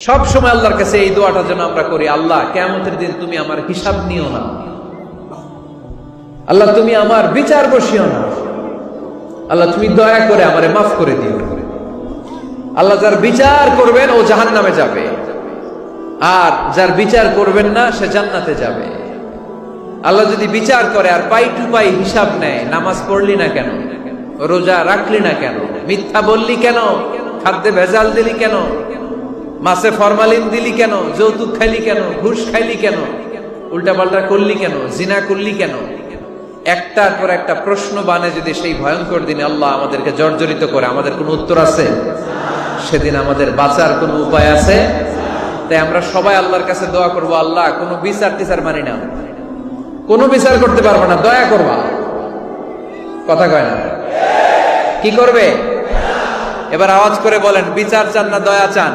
সব সময় আল্লাহর কাছে এই দোয়াটা যেন আমরা করি, আল্লাহ কিয়ামতের দিন তুমি আমার হিসাব নিও না, আল্লাহ তুমি আমার বিচার বসিও না, আল্লাহ তুমি দয়া করে আমারে মাফ করে দিও। আল্লাহ যার বিচার করবেন ও জাহান্নামে যাবে, আর যার বিচার করবেন না সে জান্নাতে যাবে। আল্লাহ যদি বিচার করে আর পাই টু পাই হিসাব নেয়, নামাজ পড়লি না কেন, রোজা রাখলি না কেন, মিথ্যা বললি কেন, খাদ্যে ভেজাল দিলি কেন, মাছে ফরমালিন দিলি কেন, যৌতুক খাইলি কেন, ঘুষ খাইলি কেন, উল্টাপাল্টা করলি কেন, জিনা করলি কেন, একটার পর একটা প্রশ্ন বানে যদি সেই ভয়ঙ্কর দিনে আল্লাহ আমাদেরকে জর্জরিত করে, আমাদের কোনো উত্তর আছে? সেদিন আমাদের বাঁচার কোনো উপায় আছে? তাই আমরা সবাই আল্লাহর কাছে দোয়া করবো, আল্লাহ কোনো বিচার টিচার মানি না, কোনো বিচার করতে পারবো না, দয়া করবা। কথা কয় না? কি করবে? এবার আওয়াজ করে বলেন, বিচার চান না দয়া চান?